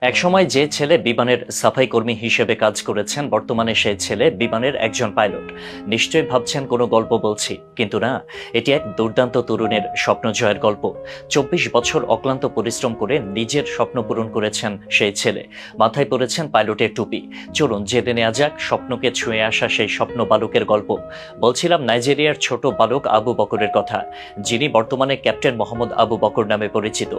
একসময় যে ছেলে বিমানের সাফাই কর্মী হিসেবে কাজ করেছেন, বর্তমানে সেই ছেলে বিমানের একজন পাইলট। নিশ্চয়ই ভাবছেন কোনো গল্প বলছি, কিন্তু না, এটি এক দুর্দান্ত তরুণের স্বপ্ন জয়ের গল্প। 24 বছর অক্লান্ত পরিশ্রম করে নিজের স্বপ্ন পূরণ করেছেন সেই ছেলে। মাথায় পরেছেন পাইলটের টুপি। চলুন জেনে নেওয়া যাক স্বপ্নকে ছুঁয়ে আসা সেই স্বপ্ন বালকের গল্প। বলছিলাম নাইজেরিয়ার ছোট বালক আবু বকরের কথা, যিনি বর্তমানে ক্যাপ্টেন মোহাম্মদ আবু বকর নামে পরিচিত।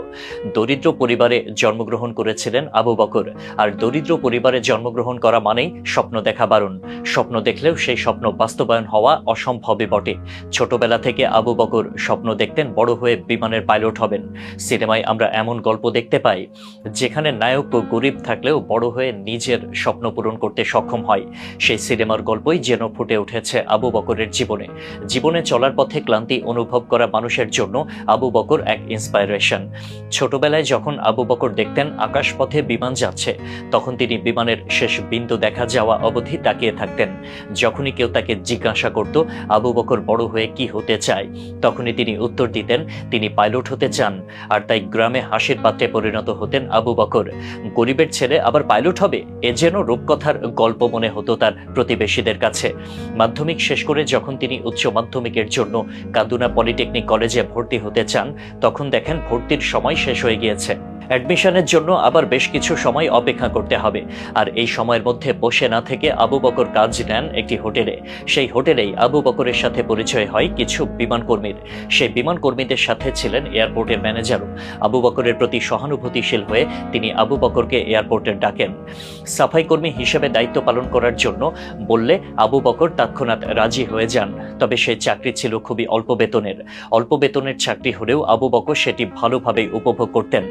দরিদ্র পরিবারে জন্মগ্রহণ করেছিলেন আবু বকর। আর দরিদ্র পরিবারে জন্মগ্রহণ করা মানেই স্বপ্ন দেখা বারণ। স্বপ্ন দেখলেও সেই স্বপ্ন বাস্তবায়ন হওয়া অসম্ভবই বটে। ছোটবেলা থেকে আবু বকর স্বপ্ন দেখতেন বড় হয়ে বিমানের পাইলট হবেন। সিনেমায় আমরা এমন গল্প দেখতে পাই যেখানে নায়ক ও গরিব থাকলেও বড় হয়ে নিজের স্বপ্ন পূরণ করতে সক্ষম হয়। সেই সিনেমার গল্পই যেন ফুটে উঠেছে আবু বকরের জীবনে। জীবনে চলার পথে ক্লান্তি অনুভব করা মানুষের জন্য আবু বকর এক ইন্সপাইরেশন। ছোটবেলায় যখন আবু বকর দেখতেন আকাশপথে বিমান যাচ্ছে, তখন তিনি বিমানের শেষ বিন্দু দেখা যাওয়া অবধি তাকিয়ে থাকতেন। যখনই কেউ তাকে জিজ্ঞাসা করত আবু বকর বড় হয়ে কি হতে চায়, তখনই তিনি উত্তর দিতেন তিনি পাইলট হতে চান। আর তাই গ্রামে হাসির পাত্রে পরিণত হতেন আবু বকর। গরিবের ছেলে আবার পাইলট হবে, এ যেন রূপকথার গল্প মনে হতো তার প্রতিবেশীদের কাছে। মাধ্যমিক শেষ করে যখন তিনি উচ্চ মাধ্যমিকের জন্য কাদুনা পলিটেকনিক কলেজে ভর্তি হতে চান, তখন দেখেন ভর্তির সময় শেষ হয়ে গিয়েছে। অ্যাডমিশনের জন্য আবার বেশ কিছু সময় অপেক্ষা করতে হবে। আর এই সময়ের মধ্যে বসে না থেকে আবু বকর কাজ নেন একটি হোটেলে। সেই হোটেলেই আবু বকরের সাথে পরিচয় হয় কিছু বিমান কর্মীর। সেই বিমান কর্মীদের সাথে ছিলেন এয়ারপোর্টের ম্যানেজারও। আবু বকরের প্রতি সহানুভূতিশীল হয়ে তিনি আবু বকরকে এয়ারপোর্টে ডাকেন। সাফাই কর্মী হিসেবে দায়িত্ব পালন করার জন্য বললে আবু বকর তৎক্ষণাৎ রাজি হয়ে যান। তবে সেই চাকরি ছিল খুবই অল্প বেতনের চাকরি হলেও আবু বকর সেটি ভালোভাবেই উপভোগ করতেন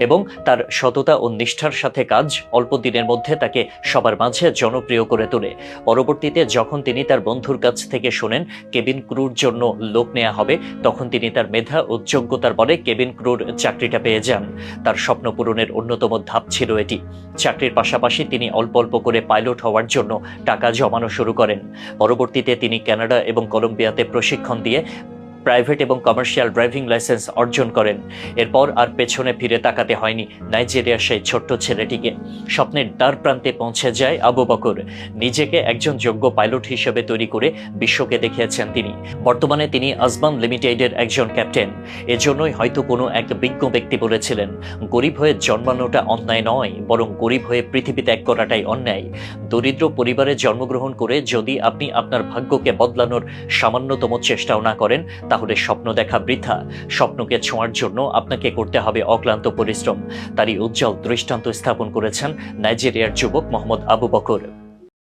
এবং তার সততা ও নিষ্ঠার সাথে কাজ অল্প দিনের মধ্যে তাকে সবার মাঝে জনপ্রিয় করে তোলে। পরবর্তীতে যখন তিনি তার বন্ধুর কাছ থেকে শোনেন কেবিন ক্রুর জন্য লোক নেওয়া হবে, তখন তিনি তার মেধা ও যোগ্যতার বলে কেবিন ক্রুর চাকরিটা পেয়ে যান। তার স্বপ্ন পূরণের অন্যতম ধাপ ছিল এটি। চাকরির পাশাপাশি তিনি অল্প অল্প করে পাইলট হওয়ার জন্য টাকা জমানো শুরু করেন। পরবর্তীতে তিনি কানাডা এবং কলম্বিয়াতে প্রশিক্ষণ দিয়ে প্রাইভেট এবং কমার্শিয়াল ড্রাইভিং লাইসেন্স অর্জন করেন। এরপর আর পেছনে ফিরে তাকাতে হয়নি নাইজেরিয়ার সেই ছোট্ট ছেলেটিকে। স্বপ্নের দ্বার প্রান্তে পৌঁছে যায় আবু বকর। নিজেকে একজন যোগ্য পাইলট হিসেবে তৈরি করে বিশ্বকে দেখিয়েছেন তিনি। বর্তমানে তিনি আজমান লিমিটেডের একজন ক্যাপ্টেন। এজন্যই হয়তো কোনো এক বিজ্ঞ ব্যক্তি বলেছিলেন, গরিব হয়ে জন্মানোটা অন্যায় নয়, বরং গরিব হয়ে পৃথিবী ত্যাগ করাটাই অন্যায়। দরিদ্র পরিবারে জন্মগ্রহণ করে যদি আপনি আপনার ভাগ্যকে বদলানোর সামান্যতম চেষ্টাও না করেন, তাহলে স্বপ্ন দেখা বৃথা। স্বপ্নকে ছোঁয়ার জন্য আপনাকে করতে হবে অক্লান্ত পরিশ্রম। তারই উজ্জ্বল দৃষ্টান্ত স্থাপন করেছেন নাইজেরিয়ার যুবক মোহাম্মদ আবু বকর।